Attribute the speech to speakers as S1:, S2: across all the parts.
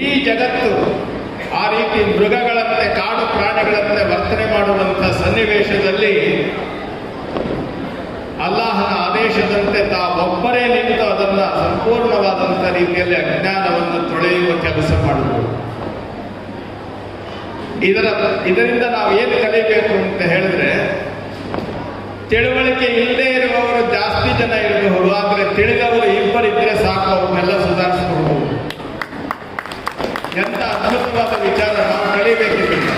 S1: ಈ ಜಗತ್ತು ಆ ರೀತಿ ಮೃಗಗಳಂತೆ ಕಾಡು ಪ್ರಾಣಿಗಳಂತೆ ವರ್ತನೆ ಮಾಡುವಂಥ ಸನ್ನಿವೇಶದಲ್ಲಿ ಅಲ್ಲಾಹನ ಆದೇಶದಂತೆ ತಾವೊಬ್ಬರೇ ನಿಂತು ಅದನ್ನು ಸಂಪೂರ್ಣವಾದಂಥ ರೀತಿಯಲ್ಲಿ ಅಜ್ಞಾನವನ್ನು ತೊಳೆಯುವ ಕೆಲಸ ಮಾಡುವುದು. ಇದರಿಂದ ನಾವು ಏನು ಕಲಿಬೇಕು ಅಂತ ಹೇಳಿದ್ರೆ, ತಿಳುವಳಿಕೆ ಇಲ್ಲದೆ ಇರುವವರು ಜಾಸ್ತಿ ಜನ ಇರಬಹುದು, ಆದರೆ ತಿಳಿದವರು ಇಬ್ಬರಿದ್ದರೆ ಸಾಕು, ಅವ್ರನ್ನೆಲ್ಲ ಸುಧಾರಿಸಬಹುದು. ಎಂಥ ಅದ್ಭುತವಾದ ವಿಚಾರ ನಾವು ಕಲಿಬೇಕಿಲ್ಲ.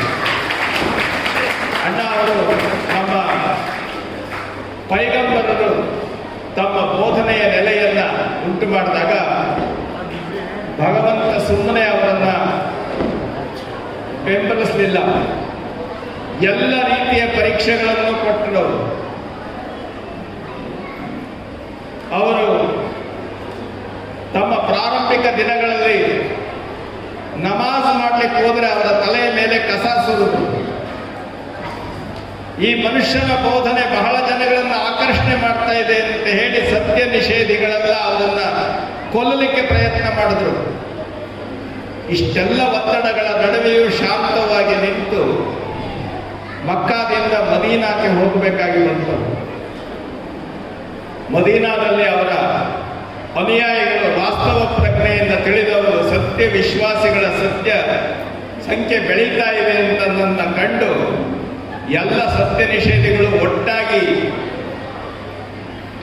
S1: ಅಣ್ಣ ಅವರು ನಮ್ಮ ಪೈಗಂಬರರು ತಮ್ಮ ಬೋಧನೆಯ ನೆಲೆಯನ್ನ ಉಂಟು ಮಾಡಿದಾಗ ಭಗವಂತ ಸುಮ್ಮನೆ ಅವರನ್ನ ಬೆಂಬಲಿಸಲಿಲ್ಲ. ಎಲ್ಲ ರೀತಿಯ ಪರೀಕ್ಷೆಗಳನ್ನು ಕೊಟ್ಟರು. ಅವರು ತಮ್ಮ ಪ್ರಾರಂಭಿಕ ದಿನಗಳಲ್ಲಿ ನಮಾಜ್ ಮಾಡಲಿಕ್ಕೆ ಹೋದರೆ ಅವರ ತಲೆಯ ಮೇಲೆ ಕಸ ಸುರಿದು, ಈ ಮನುಷ್ಯನ ಬೋಧನೆ ಬಹಳ ಜನಗಳನ್ನು ಆಕರ್ಷಣೆ ಮಾಡ್ತಾ ಇದೆ ಅಂತ ಹೇಳಿ ಸತ್ಯ ನಿಷೇಧಿಗಳೆಲ್ಲ ಅವರನ್ನ ಕೊಲ್ಲಲಿಕ್ಕೆ ಪ್ರಯತ್ನ ಮಾಡಿದ್ರು. ಇಷ್ಟೆಲ್ಲ ಒತ್ತಡಗಳ ನಡುವೆಯೂ ಶಾಂತವಾಗಿ ನಿಂತು ಮಕ್ಕಾದಿಂದ ಮದೀನಾಕ್ಕೆ ಹೋಗಬೇಕಾಗಿ ಬಂತು. ಮದೀನಾದಲ್ಲಿ ಅವರ ಅನುಯಾಯಿಗಳು ವಾಸ್ತವ ಪ್ರಜ್ಞೆಯಿಂದ ತಿಳಿದವರು, ಸತ್ಯ ವಿಶ್ವಾಸಿಗಳ ಸತ್ಯ ಸಂಖ್ಯೆ ಬೆಳೀತಾ ಇದೆ ಅಂತದನ್ನು ಕಂಡು ಎಲ್ಲ ಸತ್ಯ ನಿಷೇಧಿಗಳು ಒಟ್ಟಾಗಿ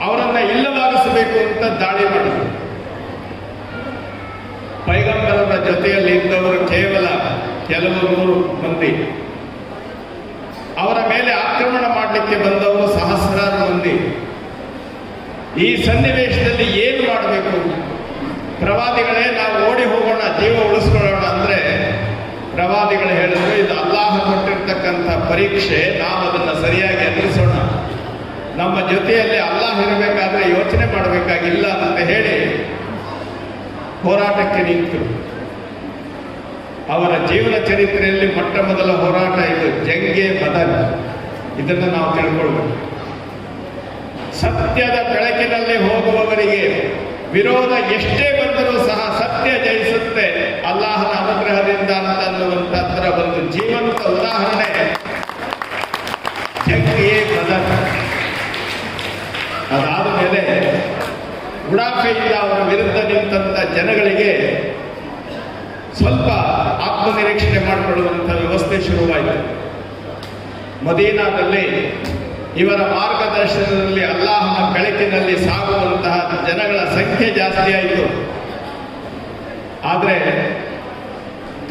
S1: ಅವರನ್ನು ಇಲ್ಲವಾಗಿಸಬೇಕು ಅಂತ ದಾಳಿ ಮಾಡಿದರು. ಪೈಗಂಬರರ ಜೊತೆಯಲ್ಲಿ ಇದ್ದವರು ಕೇವಲ ಕೆಲವು 100 ಮಂದಿ, ಅವರ ಮೇಲೆ ಆಕ್ರಮಣ ಮಾಡಲಿಕ್ಕೆ ಬಂದವರು ಸಹಸ್ರಾರು ಮಂದಿ. ಈ ಸನ್ನಿವೇಶದಲ್ಲಿ ಏನು ಮಾಡಬೇಕು? ಪ್ರವಾದಿಗಳೇ, ನಾವು ಓಡಿ ಹೋಗೋಣ, ಜೀವ ಉಳಿಸ್ಕೊಳ್ಳೋಣ ಅಂದರೆ ಪ್ರವಾದಿಗಳು ಹೇಳಿದ್ರು, ಇದು ಅಲ್ಲಾಹ ಕೊಟ್ಟಿರ್ತಕ್ಕಂಥ ಪರೀಕ್ಷೆ, ನಾವು ಅದನ್ನು ಸರಿಯಾಗಿ ಎದುರಿಸೋಣ. ನಮ್ಮ ಜೊತೆಯಲ್ಲಿ ಅಲ್ಲಾಹ ಇರಬೇಕಾದ್ರೆ ಯೋಚನೆ ಮಾಡಬೇಕಾಗಿಲ್ಲ ಅಂತ ಹೇಳಿ ಹೋರಾಟಕ್ಕೆ ನಿಂತು. ಅವರ ಜೀವನ ಚರಿತ್ರೆಯಲ್ಲಿ ಮೊಟ್ಟ ಮೊದಲ ಹೋರಾಟ ಇದು, ಜಂಗೆ ಬದಲ್. ಇದನ್ನು ನಾವು ತಿಳ್ಕೊಳ್ಬೇಕು. ಸತ್ಯದ ಬೆಳಕಿನಲ್ಲಿ ಹೋಗುವವರಿಗೆ ವಿರೋಧ ಎಷ್ಟೇ ಬಂದರೂ ಸಹ ಸತ್ಯ ಜಯಿಸುತ್ತೆ ಅಲ್ಲಾಹನ ಅನುಗ್ರಹದಿಂದ ಅಂತ ಅನ್ನುವಂಥದ್ರ ಒಂದು ಜೀವಂತ ಉದಾಹರಣೆ ಜಂಗೆ ಬದಲ್. ಅದಾದ ಮೇಲೆ ಉಡಾಫೆಯಿಂದ ಅವರ ವಿರುದ್ಧ ನಿಂತ ಜನಗಳಿಗೆ ಸ್ವಲ್ಪ ಆತ್ಮನಿರೀಕ್ಷಣೆ ಮಾಡಿಕೊಳ್ಳುವಂಥ ವ್ಯವಸ್ಥೆ ಶುರುವಾಯಿತು. ಮದೀನಾದಲ್ಲಿ ಇವರ ಮಾರ್ಗದರ್ಶನದಲ್ಲಿ ಅಲ್ಲಾಹನ ಬೆಳಕಿನಲ್ಲಿ ಸಾಗುವಂತಹ ಜನಗಳ ಸಂಖ್ಯೆ ಜಾಸ್ತಿ ಆಯಿತು. ಆದರೆ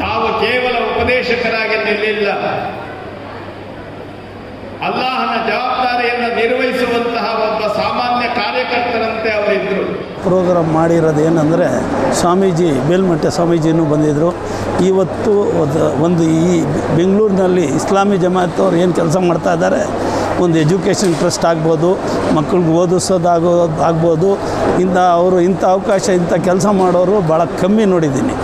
S1: ತಾವು ಕೇವಲ ಉಪದೇಶಕರಾಗಿ ನಿಲ್ಲಿಲ್ಲ, ಅಲ್ಲಾಹನ ಜವಾಬ್ದಾರಿಯನ್ನು ನಿರ್ವಹಿಸುವಂತಹ ಒಬ್ಬ ಸಾಮಾನ್ಯ ಕಾರ್ಯಕರ್ತರಂತೆ ಅವರಿದ್ದರು.
S2: ಪ್ರೋಗ್ರಾಮ್ ಮಾಡಿರೋದು ಏನಂದರೆ, ಸ್ವಾಮೀಜಿ ಬೇಲ್ಮಟ್ಟೆ ಸ್ವಾಮೀಜಿನೂ ಬಂದಿದ್ದರು. ಇವತ್ತು ಒಂದು ಈ ಬೆಂಗಳೂರಿನಲ್ಲಿ ಇಸ್ಲಾಮಿ ಜಮಾತ್ ಅವ್ರು ಏನು ಕೆಲಸ ಮಾಡ್ತಾ ಇದ್ದಾರೆ, ಒಂದು ಎಜುಕೇಷನ್ ಟ್ರಸ್ಟ್ ಆಗ್ಬೋದು, ಮಕ್ಕಳಿಗೆ ಓದಿಸೋದಾಗ್ಬೋದು, ಅವರು ಇಂಥ ಅವಕಾಶ, ಇಂಥ ಕೆಲಸ ಮಾಡೋರು ಭಾಳ ಕಮ್ಮಿ ನೋಡಿದ್ದೀನಿ.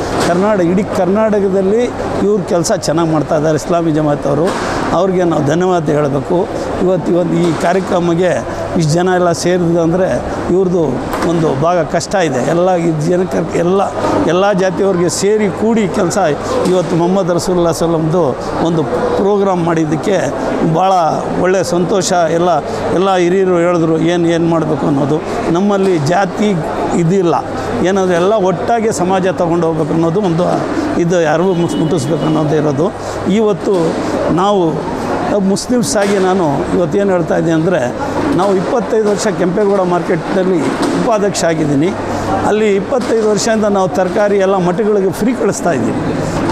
S2: ಇಡೀ ಕರ್ನಾಟಕದಲ್ಲಿ ಇವ್ರ ಕೆಲಸ ಚೆನ್ನಾಗಿ ಮಾಡ್ತಾ ಇದ್ದಾರೆ ಇಸ್ಲಾಮಿ ಜಮಾತ್ ಅವರು. ಅವ್ರಿಗೆ ನಾವು ಧನ್ಯವಾದ ಹೇಳಬೇಕು. ಇವತ್ತು ಈ ಕಾರ್ಯಕ್ರಮಕ್ಕೆ ಇಷ್ಟು ಜನ ಎಲ್ಲ ಸೇರಿದ್ರು ಅಂದರೆ ಇವ್ರದ್ದು ಒಂದು ಭಾಗ ಕಷ್ಟ ಇದೆ. ಎಲ್ಲ ಜನಕ್ಕೆ ಎಲ್ಲ ಜಾತಿಯವ್ರಿಗೆ ಸೇರಿ ಕೂಡಿ ಕೆಲಸ ಇವತ್ತು ಮೊಹಮ್ಮದ್ ರಸೂಲುಲ್ಲಾಹಿ ಸಲ್ಲಲ್ಲಾಹು ಒಂದು ಪ್ರೋಗ್ರಾಮ್ ಮಾಡಿದ್ದಕ್ಕೆ ಭಾಳ ಒಳ್ಳೆಯ ಸಂತೋಷ. ಎಲ್ಲ ಹಿರಿಯರು ಹೇಳಿದ್ರು ಏನು ಮಾಡಬೇಕು ಅನ್ನೋದು. ನಮ್ಮಲ್ಲಿ ಜಾತಿ ಇದಿಲ್ಲ, ಏನಾದರೂ ಎಲ್ಲ ಒಟ್ಟಾಗಿ ಸಮಾಜ ತಗೊಂಡು ಹೋಗ್ಬೇಕು ಅನ್ನೋದು ಒಂದು ಇದು ಯಾರಿಗೂ ಮುಟ್ಟಿಸ್ಬೇಕು ಅನ್ನೋದು ಇರೋದು. ಇವತ್ತು ನಾವು ಮುಸ್ಲಿಮ್ಸ್ ಆಗಿ ನಾನು ಇವತ್ತೇನು ಹೇಳ್ತಾ ಇದ್ದೀನಿ ಅಂದರೆ, ನಾವು 25 ವರ್ಷ ಕೆಂಪೇಗೌಡ ಮಾರ್ಕೆಟ್ನಲ್ಲಿ ಉಪಾಧ್ಯಕ್ಷ ಆಗಿದ್ದೀನಿ. ಅಲ್ಲಿ 25 ವರ್ಷದಿಂದ ನಾವು ತರಕಾರಿ ಎಲ್ಲ ಮಠಗಳಿಗೆ ಫ್ರೀ ಕಳಿಸ್ತಾ ಇದ್ದೀವಿ.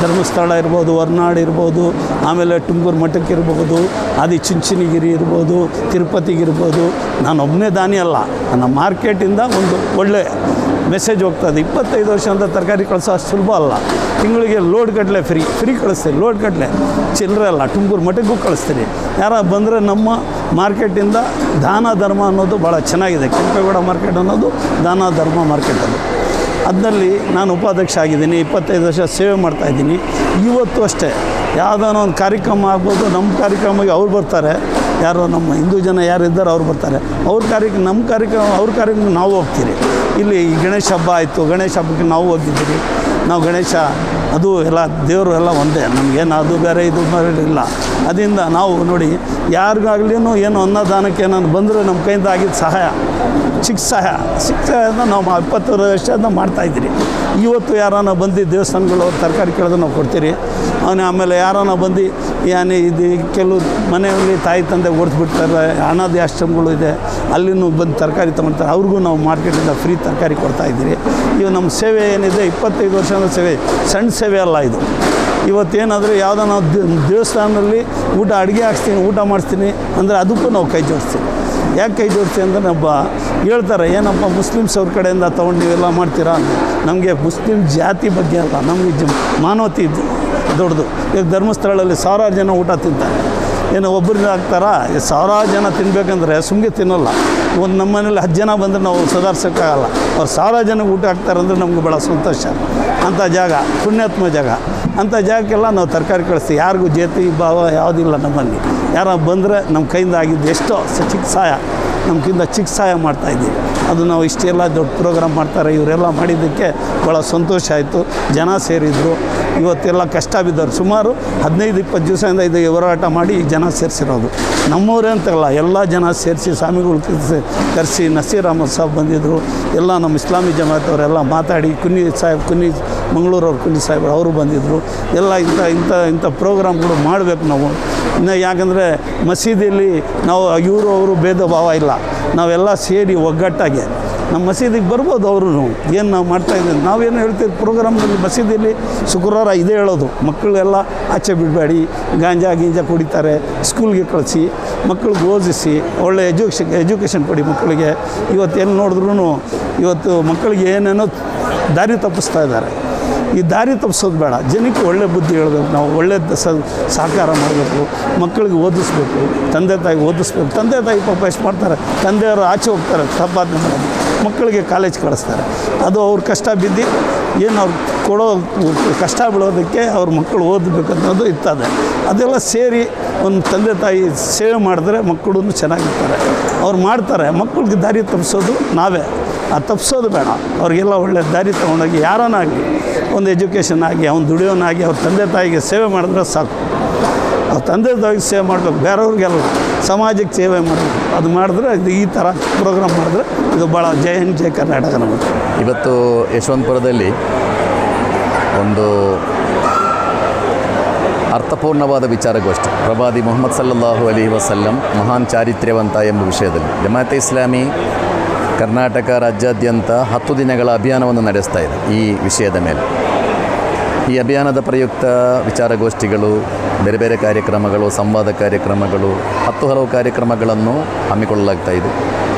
S2: ಧರ್ಮಸ್ಥಳ ಇರ್ಬೋದು, ಹೊರನಾಡು ಇರ್ಬೋದು, ಆಮೇಲೆ ತುಮಕೂರು ಮಠಕ್ಕೆ ಇರ್ಬೋದು, ಆದಿಚುಂಚನಗಿರಿ ಇರ್ಬೋದು, ತಿರುಪತಿಗಿರ್ಬೋದು. ನಾನು ಒಬ್ಬನೇ ದಾನಿ ಅಲ್ಲ, ನನ್ನ ಮಾರ್ಕೆಟಿಂದ ಒಂದು ಒಳ್ಳೆ ಮೆಸೇಜ್ ಹೋಗ್ತದೆ. 25 ವರ್ಷ ಅಂತ ತರಕಾರಿ ಕಳಿಸೋ ಅಷ್ಟು ಸುಲಭ ಅಲ್ಲ. ತಿಂಗಳಿಗೆ ಲೋಡ್ ಗಟ್ಟಲೆ ಫ್ರೀ ಕಳಿಸ್ತೀರಿ, ಲೋಡ್ ಗಟ್ಟಲೆ ಚಿಲ್ಲರೆ ಅಲ್ಲ. ತುಮಕೂರು ಮಠಕ್ಕೂ ಕಳಿಸ್ತೀರಿ. ಯಾರು ಬಂದರೆ ನಮ್ಮ ಮಾರ್ಕೆಟಿಂದ ದಾನ ಧರ್ಮ ಅನ್ನೋದು ಭಾಳ ಚೆನ್ನಾಗಿದೆ. ಕೆಂಪೇಗೌಡ ಮಾರ್ಕೆಟ್ ಅನ್ನೋದು ದಾನ ಧರ್ಮ ಮಾರ್ಕೆಟ್ ಅದು. ಅದರಲ್ಲಿ ನಾನು ಉಪಾಧ್ಯಕ್ಷ ಆಗಿದ್ದೀನಿ, 25 ವರ್ಷ ಸೇವೆ ಮಾಡ್ತಾಯಿದ್ದೀನಿ. ಇವತ್ತು ಅಷ್ಟೇ ಯಾವುದಾನ ಒಂದು ಕಾರ್ಯಕ್ರಮ ಆಗ್ಬೋದು, ನಮ್ಮ ಕಾರ್ಯಕ್ರಮಕ್ಕೆ ಅವ್ರು ಬರ್ತಾರೆ, ಯಾರು ನಮ್ಮ ಹಿಂದೂ ಜನ ಯಾರಿದ್ದಾರೆ ಅವ್ರು ಬರ್ತಾರೆ, ನಮ್ಮ ಕಾರ್ಯಕ್ರಮ ಅವ್ರ ಕಾರ್ಯಕ್ರಮ ನಾವು ಹೋಗ್ತೀರಿ. ಇಲ್ಲಿ ಗಣೇಶ ಹಬ್ಬ ಆಯಿತು, ಗಣೇಶ ಹಬ್ಬಕ್ಕೆ ನಾವು ಹೋಗಿದ್ದೀರಿ. ನಾವು ಗಣೇಶ ಅದು ಎಲ್ಲ ದೇವರು ಎಲ್ಲ ಒಂದೇ, ನಮಗೇನು ಅದು ಬೇರೆ ಇದು ಬೇರೆ ಇಲ್ಲ. ಅದರಿಂದ ನಾವು ನೋಡಿ ಯಾರಿಗಾಗ್ಲೂ ಏನು ಅನ್ನದಾನಕ್ಕೆ ನಾನು ಬಂದರೆ ನಮ್ಮ ಕೈಯಿಂದ ಆಗಿದ್ದು ಸಹಾಯ, ಚಿಕ್ಕ ಸಹಾಯನ ನಾವು 20 ವರ್ಷದಿಂದ ಮಾಡ್ತಾಯಿದ್ದೀರಿ. ಇವತ್ತು ಯಾರಾನ ಬಂದು ದೇವಸ್ಥಾನಗಳು ತರಕಾರಿ ಕೇಳಿದ್ರೆ ನಾವು ಕೊಡ್ತೀರಿ. ಆಮೇಲೆ ಯಾರಾನ ಬಂದು ಇದು ಕೆಲವು ಮನೆಯಲ್ಲಿ ತಾಯಿ ತಂದೆ ಓಡಿಸ್ಬಿಡ್ತಾರೆ, ಅನಾಥ ಆಶ್ರಮಗಳು ಇದೆ, ಅಲ್ಲಿನೂ ಬಂದು ತರಕಾರಿ ತೊಗೊಳ್ತಾರೆ, ಅವ್ರಿಗೂ ನಾವು ಮಾರ್ಕೆಟಿಂದ ಫ್ರೀ ತರಕಾರಿ ಕೊಡ್ತಾಯಿದ್ದೀರಿ. ಇವು ನಮ್ಮ ಸೇವೆ ಏನಿದೆ 25 ವರ್ಷದ ಸೇವೆ, ಸಣ್ಣ ಸೇವೆ ಅಲ್ಲ ಇದು. ಇವತ್ತೇನಾದರೂ ಯಾವುದೋ ನಾವು ದೇವಸ್ಥಾನದಲ್ಲಿ ಅಡುಗೆ ಹಾಕ್ಸ್ತೀನಿ, ಊಟ ಮಾಡಿಸ್ತೀನಿ ಅಂದರೆ ಅದಕ್ಕೂ ನಾವು ಕೈ ಜೋಡಿಸ್ತೀವಿ. ಯಾಕೆ ಕೈ ಜೋಡಿಸ್ತೀವಿ ಅಂದರೆ ಹೇಳ್ತಾರೆ, ಏನಪ್ಪ ಮುಸ್ಲಿಮ್ಸ್ ಅವ್ರ ಕಡೆಯಿಂದ ತೊಗೊಂಡು ನೀವೆಲ್ಲ ಮಾಡ್ತೀರಾ ಅಂತ. ನಮಗೆ ಮುಸ್ಲಿಮ್ ಜಾತಿ ಬಗ್ಗೆ ಅಲ್ಲ, ನಮಗೆ ಮಾನವತೆ ದೊಡ್ಡದು. ಈಗ ಧರ್ಮಸ್ಥಳದಲ್ಲಿ 1000 ಜನ ಊಟ ತಿಂತಾರೆ, ಏನು ಒಬ್ಬರಿಗೆ ಹಾಕ್ತಾರಾ? 1000 ಜನ ತಿನ್ನಬೇಕಂದ್ರೆ ಸುಮ್ಮನೆ ತಿನ್ನೋಲ್ಲ. ಒಂದು ನಮ್ಮ ಮನೇಲಿ 10 ಜನ ಬಂದರೆ ನಾವು ಸುಧಾರಿಸೋಕ್ಕಾಗಲ್ಲ. ಅವ್ರು 1000 ಜನಕ್ಕೆ ಊಟ ಹಾಕ್ತಾರಂದ್ರೆ ನಮ್ಗೆ ಭಾಳ ಸಂತೋಷ. ಅಂಥ ಜಾಗ, ಪುಣ್ಯಾತ್ಮ ಜಾಗ, ಅಂಥ ಜಾಗಕ್ಕೆಲ್ಲ ನಾವು ತರಕಾರಿ ಕಳಿಸ್ತೀವಿ. ಯಾರಿಗೂ ಜಾತಿ ಭಾವ ಯಾವುದಿಲ್ಲ ನಮ್ಮಲ್ಲಿ. ಯಾರು ಬಂದರೆ ನಮ್ಮ ಕೈಯಿಂದ ಆಗಿದ್ದು ಎಷ್ಟೋ ಚಿಕ್ಕ ಸಹಾಯ, ನಮ್ಗಿಂತ ಚಿಕ್ಕ ಸಹಾಯ ಮಾಡ್ತಾಯಿದ್ದೀವಿ. ಅದು ನಾವು ಇಷ್ಟೆಲ್ಲ ದೊಡ್ಡ ಪ್ರೋಗ್ರಾಮ್ ಮಾಡ್ತಾರೆ, ಇವರೆಲ್ಲ ಮಾಡಿದ್ದಕ್ಕೆ ಭಾಳ ಸಂತೋಷ ಆಯಿತು. ಜನ ಸೇರಿದರು. ಇವತ್ತೆಲ್ಲ ಕಷ್ಟ ಬಿದ್ದವ್ರು ಸುಮಾರು 15-20 ದಿವಸದಿಂದ ಇದು ಹೋರಾಟ ಮಾಡಿ ಈ ಜನ ಸೇರಿಸಿರೋದು. ನಮ್ಮವರೇ ಅಂತಲ್ಲ, ಎಲ್ಲ ಜನ ಸೇರಿಸಿ ಸ್ವಾಮಿಗಳು ಕರೆಸಿ ನಸೀರ್ ಅಹಮದ್ ಸಾಬ್ ಬಂದಿದ್ದರು. ಎಲ್ಲ ನಮ್ಮ ಇಸ್ಲಾಮಿ ಜಮಾತ್ ಅವರೆಲ್ಲ ಮಾತಾಡಿ, ಕುನ್ನಿ ಮಂಗಳೂರವ್ರು ಕುನ್ನಿ ಸಾಹೇಬ್ರು ಅವರು ಬಂದಿದ್ದರು. ಎಲ್ಲ ಇಂಥ ಪ್ರೋಗ್ರಾಮ್ಗಳು ಮಾಡಬೇಕು ನಾವು. ಇನ್ನು ಯಾಕಂದರೆ ಮಸೀದಿಯಲ್ಲಿ ನಾವು ಇವರು ಅವರು ಭೇದ ಭಾವ ಇಲ್ಲ, ನಾವೆಲ್ಲ ಸೇರಿ ಒಗ್ಗಟ್ಟಾಗಿ ನಮ್ಮ ಮಸೀದಿಗೆ ಬರ್ಬೋದು. ಅವರು ಏನು ನಾವು ಮಾಡ್ತಾಯಿದ್ದೀವಿ, ನಾವೇನು ಹೇಳ್ತೀವಿ ಪ್ರೋಗ್ರಾಮ್ನಲ್ಲಿ ಮಸೀದಿಯಲ್ಲಿ ಶುಕ್ರವಾರ ಇದೇ ಹೇಳೋದು, ಮಕ್ಕಳೆಲ್ಲ ಆಚೆ ಬಿಡಬೇಡಿ, ಗಾಂಜಾ ಕುಡಿತಾರೆ, ಸ್ಕೂಲ್ಗೆ ಕಳಿಸಿ, ಮಕ್ಕಳಿಗೆ ಓದಿಸಿ, ಒಳ್ಳೆ ಎಜುಕೇಷನ್ ಕೊಡಿ ಮಕ್ಕಳಿಗೆ. ಇವತ್ತು ಎಲ್ಲಿ ನೋಡಿದ್ರೂ ಇವತ್ತು ಮಕ್ಕಳಿಗೆ ಏನೇನೋ ದಾರಿ ತಪ್ಪಿಸ್ತಾ ಇದ್ದಾರೆ. ಈ ದಾರಿ ತಪ್ಪಿಸೋದು ಬೇಡ, ಜನಕ್ಕೆ ಒಳ್ಳೆ ಬುದ್ಧಿ ಹೇಳಬೇಕು. ನಾವು ಒಳ್ಳೆ ಸಹಕಾರ ಮಾಡಬೇಕು, ಮಕ್ಕಳಿಗೆ ಓದಿಸ್ಬೇಕು, ತಂದೆ ತಾಯಿಗೆ ಓದಿಸ್ಬೇಕು. ತಂದೆ ತಾಯಿ ಪಾಪ ಎಷ್ಟು ಮಾಡ್ತಾರೆ, ತಂದೆಯವರು ಆಚೆ ಹೋಗ್ತಾರೆ ಸಂಪಾದನೆ ಮಾಡೋದು, ಮಕ್ಕಳಿಗೆ ಕಾಲೇಜ್ ಕಳಿಸ್ತಾರೆ. ಅದು ಅವ್ರ ಕಷ್ಟ ಬಿದ್ದು ಏನು ಅವ್ರು ಕೊಡೋ ಕಷ್ಟ ಬೀಳೋದಕ್ಕೆ ಅವ್ರ ಮಕ್ಕಳು ಓದಬೇಕನ್ನೋದು ಇರ್ತದೆ. ಅದೆಲ್ಲ ಸೇರಿ ಒಂದು ತಂದೆ ತಾಯಿ ಸೇವೆ ಮಾಡಿದ್ರೆ ಮಕ್ಕಳು ಚೆನ್ನಾಗಿರ್ತಾರೆ. ಅವ್ರು ಮಾಡ್ತಾರೆ. ಮಕ್ಕಳಿಗೆ ದಾರಿ ತಪ್ಪಿಸೋದು ನಾವೇ, ತಪ್ಪಿಸೋದು ಬೇಡ. ಅವ್ರಿಗೆಲ್ಲ ಒಳ್ಳೆ ದಾರಿ ತೊಗೊಂಡೋಗಿ ಯಾರನ್ನಾಗಲಿ ಒಂದು ಎಜುಕೇಷನ್ ಆಗಿ, ಅವ್ನು ದುಡಿಯೋನಾಗಿ ಅವ್ರ ತಂದೆ ತಾಯಿಗೆ ಸೇವೆ ಮಾಡಿದ್ರೆ ಸಾಕು. ಅವ್ರ ತಂದೆ ತಾಯಿಗೆ ಸೇವೆ ಮಾಡಬೇಕು, ಬೇರೆಯವ್ರಿಗೆಲ್ಲ ಸಮಾಜಕ್ಕೆ ಸೇವೆ ಮಾಡಬೇಕು. ಅದು ಮಾಡಿದ್ರೆ ಈ ಥರ ಪ್ರೋಗ್ರಾಮ್ ಮಾಡಿದ್ರೆ ಇದು ಭಾಳ ಜೈ ಹಿಂದ್ ಜೈ ಕರ್ನಾಟಕ. ನಮಗೆ
S3: ಇವತ್ತು ಯಶವಂತಪುರದಲ್ಲಿ ಒಂದು ಅರ್ಥಪೂರ್ಣವಾದ ವಿಚಾರಗೋಷ್ಠಿ, ಪ್ರವಾದಿ ಮೊಹಮ್ಮದ್ ಸಲ್ಲಲ್ಲಾಹು ಅಲೈಹಿ ವಸಲ್ಲಂ ಮಹಾನ್ ಚಾರಿತ್ರ್ಯವಂತ ಎಂಬ ವಿಷಯದಲ್ಲಿ ಜಮಾತೆ ಇಸ್ಲಾಮಿ ಕರ್ನಾಟಕ ರಾಜ್ಯಾದ್ಯಂತ 10 ದಿನಗಳ ಅಭಿಯಾನವನ್ನು ನಡೆಸ್ತಾ ಇದೆ ಈ ವಿಷಯದ ಮೇಲೆ. ಈ ಅಭಿಯಾನದ ಪ್ರಯುಕ್ತ ವಿಚಾರಗೋಷ್ಠಿಗಳು, ಬೇರೆ ಬೇರೆ ಕಾರ್ಯಕ್ರಮಗಳು, ಸಂವಾದ ಕಾರ್ಯಕ್ರಮಗಳು, ಹಲವು ಕಾರ್ಯಕ್ರಮಗಳನ್ನು ಹಮ್ಮಿಕೊಳ್ಳಲಾಗ್ತಾ ಇದೆ.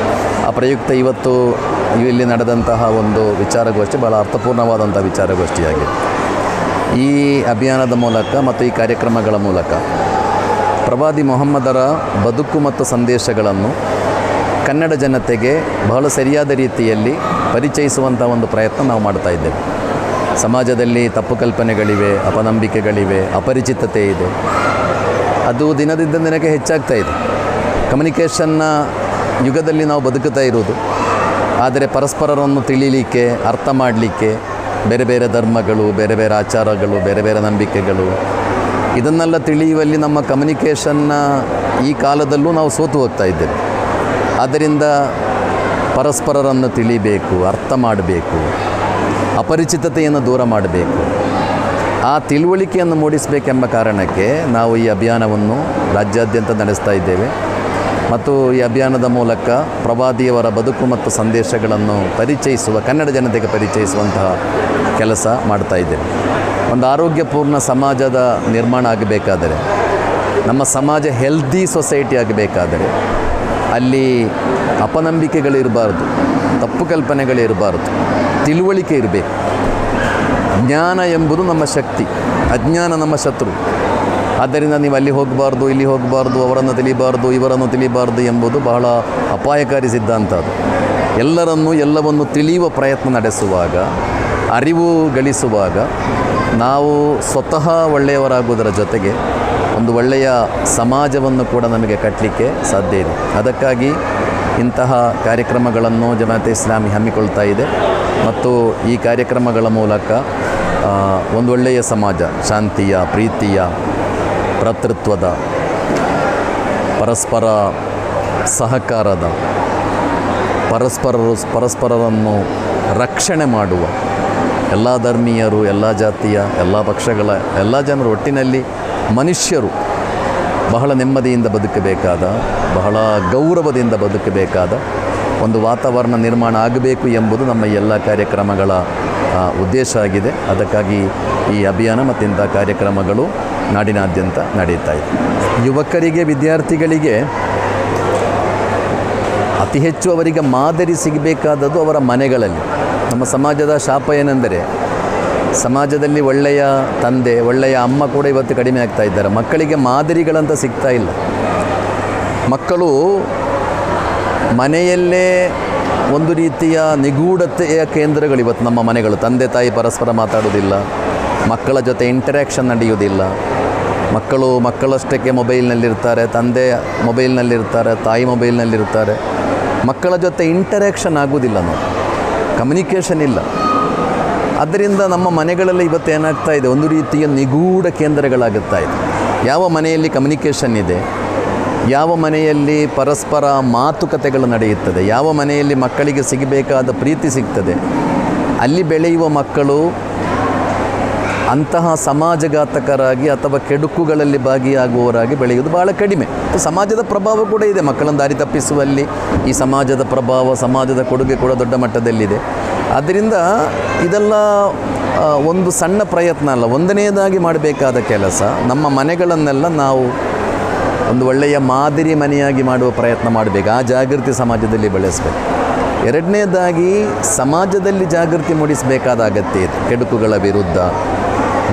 S3: ಆ ಪ್ರಯುಕ್ತ ಇವತ್ತು ಇಲ್ಲಿ ನಡೆದಂತಹ ಒಂದು ವಿಚಾರಗೋಷ್ಠಿ ಭಾಳ ಅರ್ಥಪೂರ್ಣವಾದಂಥ ವಿಚಾರಗೋಷ್ಠಿಯಾಗಿದೆ. ಈ ಅಭಿಯಾನದ ಮೂಲಕ ಮತ್ತು ಈ ಕಾರ್ಯಕ್ರಮಗಳ ಮೂಲಕ ಪ್ರವಾದಿ ಮೊಹಮ್ಮದರ ಬದುಕು ಮತ್ತು ಸಂದೇಶಗಳನ್ನು ಕನ್ನಡ ಜನತೆಗೆ ಬಹಳ ಸರಿಯಾದ ರೀತಿಯಲ್ಲಿ ಪರಿಚಯಿಸುವಂಥ ಒಂದು ಪ್ರಯತ್ನ ನಾವು ಮಾಡ್ತಾ ಇದ್ದೇವೆ. ಸಮಾಜದಲ್ಲಿ ತಪ್ಪು ಕಲ್ಪನೆಗಳಿವೆ, ಅಪನಂಬಿಕೆಗಳಿವೆ, ಅಪರಿಚಿತತೆ ಇದೆ. ಅದು ದಿನದಿಂದ ದಿನಕ್ಕೆ ಹೆಚ್ಚಾಗ್ತಾ ಇದೆ. ಕಮ್ಯುನಿಕೇಷನ್ನ ಯುಗದಲ್ಲಿ ನಾವು ಬದುಕುತ್ತಾ ಇರೋದು. ಆದರೆ ಪರಸ್ಪರರನ್ನು ತಿಳಿಯಲಿಕ್ಕೆ, ಅರ್ಥ ಮಾಡಲಿಕ್ಕೆ ಬೇರೆ ಬೇರೆ ಧರ್ಮಗಳು, ಬೇರೆ ಬೇರೆ ಆಚಾರಗಳು, ಬೇರೆ ಬೇರೆ ನಂಬಿಕೆಗಳು, ಇದನ್ನೆಲ್ಲ ತಿಳಿಯುವಲ್ಲಿ ನಮ್ಮ ಕಮ್ಯುನಿಕೇಷನ್ನ ಈ ಕಾಲದಲ್ಲೂ ನಾವು ಸೋತು ಹೋಗ್ತಾ ಇದ್ದೇವೆ. ಆದ್ದರಿಂದ ಪರಸ್ಪರರನ್ನು ತಿಳಿಬೇಕು, ಅರ್ಥ ಮಾಡಬೇಕು, ಅಪರಿಚಿತತೆಯನ್ನು ದೂರ ಮಾಡಬೇಕು, ಆ ತಿಳುವಳಿಕೆಯನ್ನು ಮೂಡಿಸಬೇಕೆಂಬ ಕಾರಣಕ್ಕೆ ನಾವು ಈ ಅಭಿಯಾನವನ್ನು ರಾಜ್ಯಾದ್ಯಂತ ನಡೆಸ್ತಾ ಇದ್ದೇವೆ. ಮತ್ತು ಈ ಅಭಿಯಾನದ ಮೂಲಕ ಪ್ರವಾದಿಯವರ ಬದುಕು ಮತ್ತು ಸಂದೇಶಗಳನ್ನು ಪರಿಚಯಿಸುವ, ಕನ್ನಡ ಜನತೆಗೆ ಪರಿಚಯಿಸುವಂತಹ ಕೆಲಸ ಮಾಡ್ತಾ ಇದ್ದೇವೆ. ಒಂದು ಆರೋಗ್ಯಪೂರ್ಣ ಸಮಾಜದ ನಿರ್ಮಾಣ ಆಗಬೇಕಾದರೆ, ನಮ್ಮ ಸಮಾಜ ಹೆಲ್ದಿ ಸೊಸೈಟಿ ಆಗಬೇಕಾದರೆ ಅಲ್ಲಿ ಅಪನಂಬಿಕೆಗಳಿರಬಾರ್ದು, ತಪ್ಪು ಕಲ್ಪನೆಗಳಿರಬಾರ್ದು, ತಿಳುವಳಿಕೆ ಇರಬೇಕು. ಜ್ಞಾನ ಎಂಬುದು ನಮ್ಮ ಶಕ್ತಿ, ಅಜ್ಞಾನ ನಮ್ಮ ಶತ್ರು. ಆದ್ದರಿಂದ ನೀವು ಅಲ್ಲಿ ಹೋಗಬಾರ್ದು, ಇಲ್ಲಿ ಹೋಗಬಾರ್ದು, ಅವರನ್ನು ತಿಳಿಬಾರ್ದು, ಇವರನ್ನು ತಿಳಿಬಾರ್ದು ಎಂಬುದು ಬಹಳ ಅಪಾಯಕಾರಿ ಸಿದ್ಧಾಂತ. ಅದು ಎಲ್ಲವನ್ನು ತಿಳಿಯುವ ಪ್ರಯತ್ನ ನಡೆಸುವಾಗ, ಅರಿವು ಗಳಿಸುವಾಗ ನಾವು ಸ್ವತಃ ಒಳ್ಳೆಯವರಾಗುವುದರ ಜೊತೆಗೆ ಒಂದು ಒಳ್ಳೆಯ ಸಮಾಜವನ್ನು ಕೂಡ ನಮಗೆ ಕಟ್ಟಲಿಕ್ಕೆ ಸಾಧ್ಯ ಇದೆ. ಅದಕ್ಕಾಗಿ ಇಂತಹ ಕಾರ್ಯಕ್ರಮಗಳನ್ನು ಜಮಾತೆ ಇಸ್ಲಾಮಿ ಹಮ್ಮಿಕೊಳ್ತಾ ಇದೆ. ಮತ್ತು ಈ ಕಾರ್ಯಕ್ರಮಗಳ ಮೂಲಕ ಒಂದೊಳ್ಳೆಯ ಸಮಾಜ, ಶಾಂತಿಯ, ಪ್ರೀತಿಯ, ಭ್ರಾತೃತ್ವದ, ಪರಸ್ಪರ ಸಹಕಾರದ, ಪರಸ್ಪರರನ್ನು ರಕ್ಷಣೆ ಮಾಡುವ, ಎಲ್ಲ ಧರ್ಮೀಯರು, ಎಲ್ಲ ಜಾತಿಯ, ಎಲ್ಲ ಪಕ್ಷಗಳ ಎಲ್ಲ ಜನರು ಒಟ್ಟಿನಲ್ಲಿ ಮನುಷ್ಯರು ಬಹಳ ನೆಮ್ಮದಿಯಿಂದ ಬದುಕಬೇಕಾದ, ಬಹಳ ಗೌರವದಿಂದ ಬದುಕಬೇಕಾದ ಒಂದು ವಾತಾವರಣ ನಿರ್ಮಾಣ ಆಗಬೇಕು ಎಂಬುದು ನಮ್ಮ ಎಲ್ಲ ಕಾರ್ಯಕ್ರಮಗಳ ಉದ್ದೇಶ ಆಗಿದೆ. ಅದಕ್ಕಾಗಿ ಈ ಅಭಿಯಾನ ಮತ್ತು ಇಂಥ ಕಾರ್ಯಕ್ರಮಗಳು ನಾಡಿನಾದ್ಯಂತ ನಡೀತಾ ಇದೆ. ಯುವಕರಿಗೆ, ವಿದ್ಯಾರ್ಥಿಗಳಿಗೆ ಅತಿ ಹೆಚ್ಚು ಅವರಿಗೆ ಮಾದರಿ ಸಿಗಬೇಕಾದದ್ದು ಅವರ ಮನೆಗಳಲ್ಲಿ. ನಮ್ಮ ಸಮಾಜದ ಶಾಪ ಏನೆಂದರೆ, ಸಮಾಜದಲ್ಲಿ ಒಳ್ಳೆಯ ತಂದೆ, ಒಳ್ಳೆಯ ಅಮ್ಮ ಕೂಡ ಇವತ್ತು ಕಡಿಮೆ ಆಗ್ತಾ ಇದ್ದಾರೆ. ಮಕ್ಕಳಿಗೆ ಮಾದರಿಗಳಂತ ಸಿಗ್ತಾ ಇಲ್ಲ. ಮಕ್ಕಳು ಮನೆಯಲ್ಲೇ ಒಂದು ರೀತಿಯ ನಿಗೂಢತೆಯ ಕೇಂದ್ರಗಳು ಇವತ್ತು ನಮ್ಮ ಮನೆಗಳು. ತಂದೆ ತಾಯಿ ಪರಸ್ಪರ ಮಾತಾಡೋದಿಲ್ಲ, ಮಕ್ಕಳ ಜೊತೆ ಇಂಟರ್ಯಾಕ್ಷನ್ ನಡೆಯುವುದಿಲ್ಲ. ಮಕ್ಕಳು ಮಕ್ಕಳಷ್ಟಕ್ಕೆ ಮೊಬೈಲ್ನಲ್ಲಿರ್ತಾರೆ, ತಂದೆ ಮೊಬೈಲ್ನಲ್ಲಿರ್ತಾರೆ, ತಾಯಿ ಮೊಬೈಲ್ನಲ್ಲಿರ್ತಾರೆ. ಮಕ್ಕಳ ಜೊತೆ ಇಂಟರ್ಯಾಕ್ಷನ್ ಆಗೋದಿಲ್ಲ, ನಾವು ಕಮ್ಯುನಿಕೇಷನ್ ಇಲ್ಲ. ಆದ್ದರಿಂದ ನಮ್ಮ ಮನೆಗಳಲ್ಲಿ ಇವತ್ತು ಏನಾಗ್ತಾ ಇದೆ, ಒಂದು ರೀತಿಯ ನಿಗೂಢ ಕೇಂದ್ರಗಳಾಗುತ್ತಾ ಇದೆ. ಯಾವ ಮನೆಯಲ್ಲಿ ಕಮ್ಯುನಿಕೇಷನ್ ಇದೆ, ಯಾವ ಮನೆಯಲ್ಲಿ ಪರಸ್ಪರ ಮಾತುಕತೆಗಳು ನಡೆಯುತ್ತದೆ, ಯಾವ ಮನೆಯಲ್ಲಿ ಮಕ್ಕಳಿಗೆ ಸಿಗಬೇಕಾದ ಪ್ರೀತಿ ಸಿಗ್ತದೆ, ಅಲ್ಲಿ ಬೆಳೆಯುವ ಮಕ್ಕಳು ಅಂತಹ ಸಮಾಜಘಾತಕರಾಗಿ ಅಥವಾ ಕೆಡುಕುಗಳಲ್ಲಿ ಭಾಗಿಯಾಗುವವರಾಗಿ ಬೆಳೆಯುವುದು ಭಾಳ ಕಡಿಮೆ. ಸಮಾಜದ ಪ್ರಭಾವ ಕೂಡ ಇದೆ ಮಕ್ಕಳನ್ನು ದಾರಿ ತಪ್ಪಿಸುವಲ್ಲಿ. ಈ ಸಮಾಜದ ಪ್ರಭಾವ, ಸಮಾಜದ ಕೊಡುಗೆ ಕೂಡ ದೊಡ್ಡ ಮಟ್ಟದಲ್ಲಿದೆ. ಆದ್ದರಿಂದ ಇದೆಲ್ಲ ಒಂದು ಸಣ್ಣ ಪ್ರಯತ್ನ ಅಲ್ಲ, ಒಂದನೇದಾಗಿ ಮಾಡಬೇಕಾದ ಕೆಲಸ. ನಮ್ಮ ಮನೆಗಳನ್ನೆಲ್ಲ ನಾವು ಒಂದು ಒಳ್ಳೆಯ ಮಾದರಿ ಮನೆಯಾಗಿ ಮಾಡುವ ಪ್ರಯತ್ನ ಮಾಡಬೇಕು. ಆ ಜಾಗೃತಿ ಸಮಾಜದಲ್ಲಿ ಬೆಳೆಸಬೇಕು. ಎರಡನೇದಾಗಿ ಸಮಾಜದಲ್ಲಿ ಜಾಗೃತಿ ಮೂಡಿಸಬೇಕಾದ ಅಗತ್ಯ ಇದೆ. ಕೆಡುಕುಗಳ ವಿರುದ್ಧ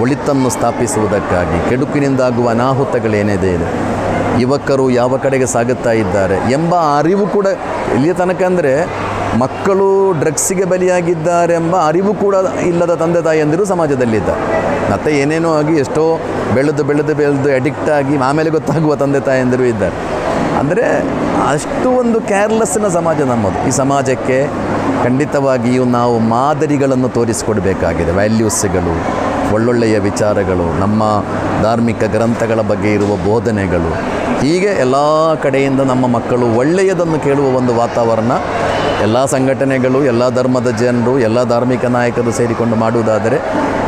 S3: ಒಳಿತನ್ನು ಸ್ಥಾಪಿಸುವುದಕ್ಕಾಗಿ, ಕೆಡುಕಿನಿಂದಾಗುವ ಅನಾಹುತಗಳೇನಿದೆ ಇದೆ, ಯುವಕರು ಯಾವ ಕಡೆಗೆ ಸಾಗುತ್ತಾ ಇದ್ದಾರೆ ಎಂಬ ಅರಿವು ಕೂಡ ಇಲ್ಲಿಯ ತನಕ. ಅಂದರೆ ಮಕ್ಕಳು ಡ್ರಗ್ಸಿಗೆ ಬಲಿಯಾಗಿದ್ದಾರೆಂಬ ಅರಿವು ಕೂಡ ಇಲ್ಲದ ತಂದೆ ತಾಯಿಯಂದಿರು ಸಮಾಜದಲ್ಲಿದ್ದಾರೆ. ಮತ್ತು ಏನೇನೋ ಆಗಿ ಎಷ್ಟೋ ಬೆಳೆದು ಅಡಿಕ್ಟ್ ಆಗಿ ಆಮೇಲೆ ಗೊತ್ತಾಗುವ ತಂದೆ ತಾಯಿಯಂದಿರು ಇದ್ದಾರೆ. ಅಂದರೆ ಅಷ್ಟು ಒಂದು ಕೇರ್ಲೆಸ್ನ ಸಮಾಜ ನಮ್ಮದು. ಈ ಸಮಾಜಕ್ಕೆ ಖಂಡಿತವಾಗಿಯೂ ನಾವು ಮಾದರಿಗಳನ್ನು ತೋರಿಸಿಕೊಡಬೇಕಾಗಿದೆ. ವ್ಯಾಲ್ಯೂಸ್ಗಳು, ಒಳ್ಳೊಳ್ಳೆಯ ವಿಚಾರಗಳು, ನಮ್ಮ ಧಾರ್ಮಿಕ ಗ್ರಂಥಗಳ ಬಗ್ಗೆ ಇರುವ ಬೋಧನೆಗಳು, ಹೀಗೆ ಎಲ್ಲ ಕಡೆಯಿಂದ ನಮ್ಮ ಮಕ್ಕಳು ಒಳ್ಳೆಯದನ್ನು ಕೇಳುವ ಒಂದು ವಾತಾವರಣ ಎಲ್ಲ ಸಂಘಟನೆಗಳು, ಎಲ್ಲ ಧರ್ಮದ ಜನರು, ಎಲ್ಲ ಧಾರ್ಮಿಕ ನಾಯಕರು ಸೇರಿಕೊಂಡು ಮಾಡುವುದಾದರೆ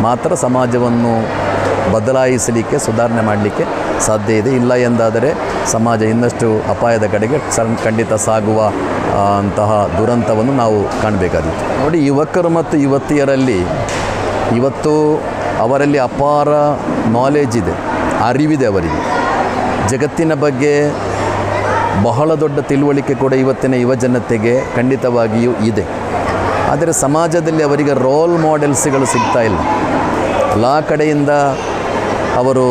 S3: ಮಾತ್ರ ಸಮಾಜವನ್ನು ಬದಲಾಯಿಸಲಿಕ್ಕೆ, ಸುಧಾರಣೆ ಮಾಡಲಿಕ್ಕೆ ಸಾಧ್ಯ ಇದೆ. ಇಲ್ಲ ಎಂದಾದರೆ ಸಮಾಜ ಇನ್ನಷ್ಟು ಅಪಾಯದ ಕಡೆಗೆ ಖಂಡಿತ ಸಾಗುವ ಅಂತಹ ದುರಂತವನ್ನು ನಾವು ಕಾಣಬೇಕಾದಿತ್ತು. ನೋಡಿ, ಯುವಕರು ಮತ್ತು ಯುವತಿಯರಲ್ಲಿ ಇವತ್ತು ಅವರಲ್ಲಿ ಅಪಾರ ನಾಲೆಜ್ ಇದೆ, ಅರಿವಿದೆ. ಅವರಿಗೆ ಜಗತ್ತಿನ ಬಗ್ಗೆ ಬಹಳ ದೊಡ್ಡ ತಿಳುವಳಿಕೆ ಕೂಡ ಇವತ್ತಿನ ಯುವಜನತೆಗೆ ಖಂಡಿತವಾಗಿಯೂ ಇದೆ. ಆದರೆ ಸಮಾಜದಲ್ಲಿ ಅವರಿಗೆ ರೋಲ್ ಮಾಡೆಲ್ಸ್ಗಳು ಸಿಗ್ತಾ ಇಲ್ಲ. ಎಲ್ಲ ಕಡೆಯಿಂದ ಅವರು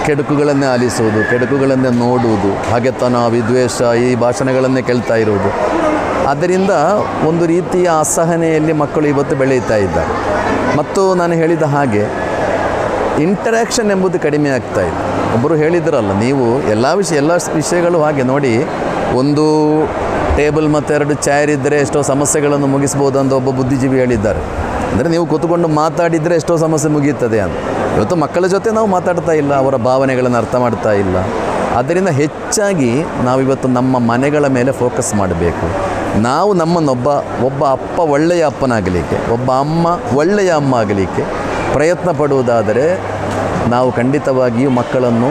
S3: ಕೆಡುಕುಗಳನ್ನೇ ಆಲಿಸುವುದು, ಕೆಡುಕುಗಳನ್ನೇ ನೋಡುವುದು, ಹಗೆತನ, ವಿದ್ವೇಷ, ಈ ಭಾಷಣಗಳನ್ನೇ ಕೇಳ್ತಾ ಇರುವುದು. ಆದ್ದರಿಂದ ಒಂದು ರೀತಿಯ ಅಸಹನೆಯಲ್ಲಿ ಮಕ್ಕಳು ಇವತ್ತು ಬೆಳೆಯುತ್ತಾ ಇದ್ದಾರೆ. ಮತ್ತು ನಾನು ಹೇಳಿದ ಹಾಗೆ ಇಂಟರ್ಯಾಕ್ಷನ್ ಎಂಬುದು ಕಡಿಮೆ ಆಗ್ತಾ ಇದೆ. ಒಬ್ಬರು ಹೇಳಿದ್ರಲ್ಲ, ನೀವು ಎಲ್ಲ ವಿಷಯಗಳು ಹಾಗೆ ನೋಡಿ, ಒಂದು ಟೇಬಲ್ ಮತ್ತು 2 ಚೇರ್ ಇದ್ದರೆ ಎಷ್ಟೋ ಸಮಸ್ಯೆಗಳನ್ನು ಮುಗಿಸ್ಬೋದು ಅಂತ ಒಬ್ಬ ಬುದ್ಧಿಜೀವಿ ಹೇಳಿದ್ದಾರೆ. ಅಂದರೆ ನೀವು ಕೂತ್ಕೊಂಡು ಮಾತಾಡಿದರೆ ಎಷ್ಟೋ ಸಮಸ್ಯೆ ಮುಗಿಯುತ್ತದೆ ಅಂತ. ಇವತ್ತು ಮಕ್ಕಳ ಜೊತೆ ನಾವು ಮಾತಾಡ್ತಾ ಇಲ್ಲ, ಅವರ ಭಾವನೆಗಳನ್ನು ಅರ್ಥ ಮಾಡ್ತಾ ಇಲ್ಲ. ಆದ್ದರಿಂದ ಹೆಚ್ಚಾಗಿ ನಾವಿವತ್ತು ನಮ್ಮ ಮನೆಗಳ ಮೇಲೆ ಫೋಕಸ್ ಮಾಡಬೇಕು. ನಾವು ಒಬ್ಬ ಅಪ್ಪ ಒಳ್ಳೆಯ ಅಪ್ಪನಾಗಲಿಕ್ಕೆ, ಒಬ್ಬ ಅಮ್ಮ ಒಳ್ಳೆಯ ಅಮ್ಮ ಆಗಲಿಕ್ಕೆ ಪ್ರಯತ್ನ ಪಡುವುದಾದರೆ ನಾವು ಖಂಡಿತವಾಗಿಯೂ ಮಕ್ಕಳನ್ನು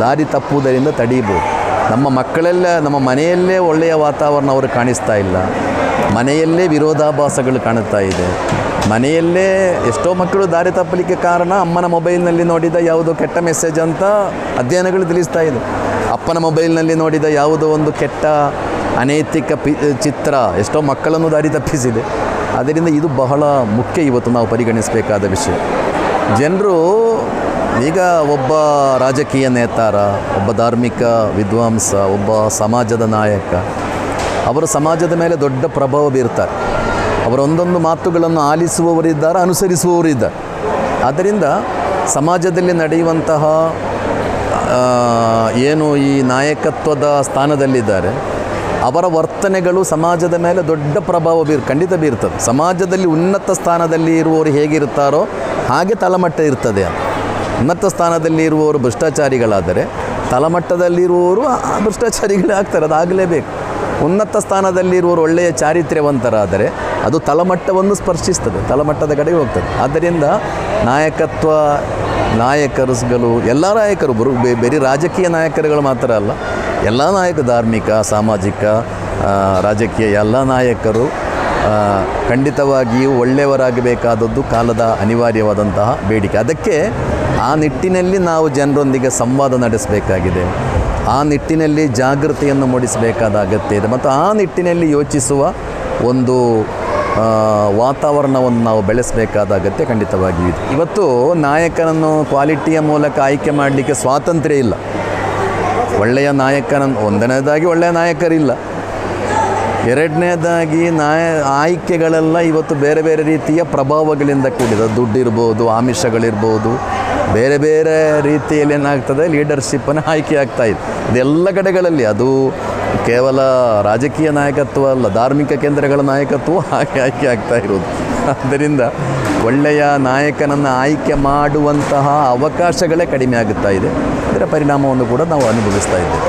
S3: ದಾರಿ ತಪ್ಪುವುದರಿಂದ ತಡೀಬೋದು. ನಮ್ಮ ಮನೆಯಲ್ಲೇ ಒಳ್ಳೆಯ ವಾತಾವರಣ ಅವರು ಕಾಣಿಸ್ತಾ ಇಲ್ಲ, ಮನೆಯಲ್ಲೇ ವಿರೋಧಾಭಾಸಗಳು ಕಾಣುತ್ತಾ ಇದೆ. ಮನೆಯಲ್ಲೇ ಎಷ್ಟೋ ಮಕ್ಕಳು ದಾರಿ ತಪ್ಪಲಿಕ್ಕೆ ಕಾರಣ ಅಮ್ಮನ ಮೊಬೈಲ್ನಲ್ಲಿ ನೋಡಿದ ಯಾವುದೋ ಕೆಟ್ಟ ಮೆಸೇಜ್ ಅಂತ ಅಧ್ಯಯನಗಳು ತಿಳಿಸ್ತಾ ಇದೆ. ಅಪ್ಪನ ಮೊಬೈಲ್ನಲ್ಲಿ ನೋಡಿದ ಯಾವುದೋ ಒಂದು ಕೆಟ್ಟ ಅನೈತಿಕ ಚಿತ್ರ ಎಷ್ಟೋ ಮಕ್ಕಳನ್ನು ದಾರಿ ತಪ್ಪಿಸಿದೆ. ಆದ್ದರಿಂದ ಇದು ಬಹಳ ಮುಖ್ಯ ಇವತ್ತು ನಾವು ಪರಿಗಣಿಸಬೇಕಾದ ವಿಷಯ. ಜನರು ಈಗ ಒಬ್ಬ ರಾಜಕೀಯ ನೇತಾರ, ಒಬ್ಬ ಧಾರ್ಮಿಕ ವಿದ್ವಾಂಸ, ಒಬ್ಬ ಸಮಾಜದ ನಾಯಕ, ಅವರು ಸಮಾಜದ ಮೇಲೆ ದೊಡ್ಡ ಪ್ರಭಾವ ಬೀರ್ತಾರೆ. ಅವರ ಒಂದೊಂದು ಮಾತುಗಳನ್ನು ಆಲಿಸುವವರಿದ್ದಾರೆ, ಅನುಸರಿಸುವವರಿದ್ದಾರೆ. ಆದ್ದರಿಂದ ಸಮಾಜದಲ್ಲಿ ನಡೆಯುವಂತಹ ಏನು ಈ ನಾಯಕತ್ವದ ಸ್ಥಾನದಲ್ಲಿದ್ದಾರೆ ಅವರ ವರ್ತನೆಗಳು ಸಮಾಜದ ಮೇಲೆ ದೊಡ್ಡ ಪ್ರಭಾವ ಖಂಡಿತ ಬೀರ್ತದೆ. ಸಮಾಜದಲ್ಲಿ ಉನ್ನತ ಸ್ಥಾನದಲ್ಲಿ ಇರುವವರು ಹೇಗಿರ್ತಾರೋ ಹಾಗೆ ತಳಮಟ್ಟ ಇರ್ತದೆ. ಉನ್ನತ ಸ್ಥಾನದಲ್ಲಿ ಇರುವವರು ಭ್ರಷ್ಟಾಚಾರಿಗಳಾದರೆ ತಳಮಟ್ಟದಲ್ಲಿರುವವರು ಭ್ರಷ್ಟಾಚಾರಿಗಳೇ ಆಗ್ತಾರೆ, ಅದಾಗಲೇಬೇಕು. ಉನ್ನತ ಸ್ಥಾನದಲ್ಲಿರುವವರು ಒಳ್ಳೆಯ ಚಾರಿತ್ರ್ಯವಂತರಾದರೆ ಅದು ತಳಮಟ್ಟವನ್ನು ಸ್ಪರ್ಶಿಸ್ತದೆ, ತಳಮಟ್ಟದ ಕಡೆಗೆ ಹೋಗ್ತದೆ. ಆದ್ದರಿಂದ ನಾಯಕತ್ವ, ನಾಯಕರುಗಳು, ಎಲ್ಲ ನಾಯಕರು ಬರೀ ರಾಜಕೀಯ ನಾಯಕರುಗಳು ಮಾತ್ರ ಅಲ್ಲ, ಎಲ್ಲ ನಾಯಕರು, ಧಾರ್ಮಿಕ, ಸಾಮಾಜಿಕ, ರಾಜಕೀಯ ಎಲ್ಲ ನಾಯಕರು ಖಂಡಿತವಾಗಿಯೂ ಒಳ್ಳೆಯವರಾಗಬೇಕಾದದ್ದು ಕಾಲದ ಅನಿವಾರ್ಯವಾದಂತಹ ಬೇಡಿಕೆ. ಅದಕ್ಕೆ ಆ ನಿಟ್ಟಿನಲ್ಲಿ ನಾವು ಜನರೊಂದಿಗೆ ಸಂವಾದ ನಡೆಸಬೇಕಾಗಿದೆ, ಆ ನಿಟ್ಟಿನಲ್ಲಿ ಜಾಗೃತಿಯನ್ನು ಮೂಡಿಸಬೇಕಾದ ಅಗತ್ಯ ಇದೆ, ಮತ್ತು ಆ ನಿಟ್ಟಿನಲ್ಲಿ ಯೋಚಿಸುವ ಒಂದು ವಾತಾವರಣವನ್ನು ನಾವು ಬೆಳೆಸಬೇಕಾದ ಅಗತ್ಯ ಖಂಡಿತವಾಗಿಯೂ ಇದೆ. ಇವತ್ತು ನಾಯಕನನ್ನು ಕ್ವಾಲಿಟಿಯ ಮೂಲಕ ಆಯ್ಕೆ ಮಾಡಲಿಕ್ಕೆ ಸ್ವಾತಂತ್ರ್ಯ ಇಲ್ಲ. ಒಳ್ಳೆಯ ನಾಯಕನನ್ನು, ಒಂದನೇದಾಗಿ ಒಳ್ಳೆಯ ನಾಯಕರಿಲ್ಲ, ಎರಡನೇದಾಗಿ ಆಯ್ಕೆಗಳೆಲ್ಲ ಇವತ್ತು ಬೇರೆ ಬೇರೆ ರೀತಿಯ ಪ್ರಭಾವಗಳಿಂದ ಕೂಡಿದೆ. ದುಡ್ಡಿರ್ಬೋದು, ಆಮಿಷಗಳಿರ್ಬೋದು, ಬೇರೆ ಬೇರೆ ರೀತಿಯಲ್ಲಿ ಏನಾಗ್ತದೆ, ಲೀಡರ್ಶಿಪ್ಪನ್ನು ಆಯ್ಕೆ ಆಗ್ತಾಯಿದೆ. ಇದೆಲ್ಲ ಕಡೆಗಳಲ್ಲಿ, ಅದು ಕೇವಲ ರಾಜಕೀಯ ನಾಯಕತ್ವ ಅಲ್ಲ, ಧಾರ್ಮಿಕ ಕೇಂದ್ರಗಳ ನಾಯಕತ್ವ ಹಾಗೆ ಆಯ್ಕೆ ಆಗ್ತಾ ಇರೋದು. ಆದ್ದರಿಂದ ಒಳ್ಳೆಯ ನಾಯಕನನ್ನು ಆಯ್ಕೆ ಮಾಡುವಂತಹ ಅವಕಾಶಗಳೇ ಕಡಿಮೆ ಆಗುತ್ತಾ ಇದೆ. ಇದರ ಪರಿಣಾಮವನ್ನು ಕೂಡ ನಾವು ಅನುಭವಿಸ್ತಾ ಇದ್ದೇವೆ.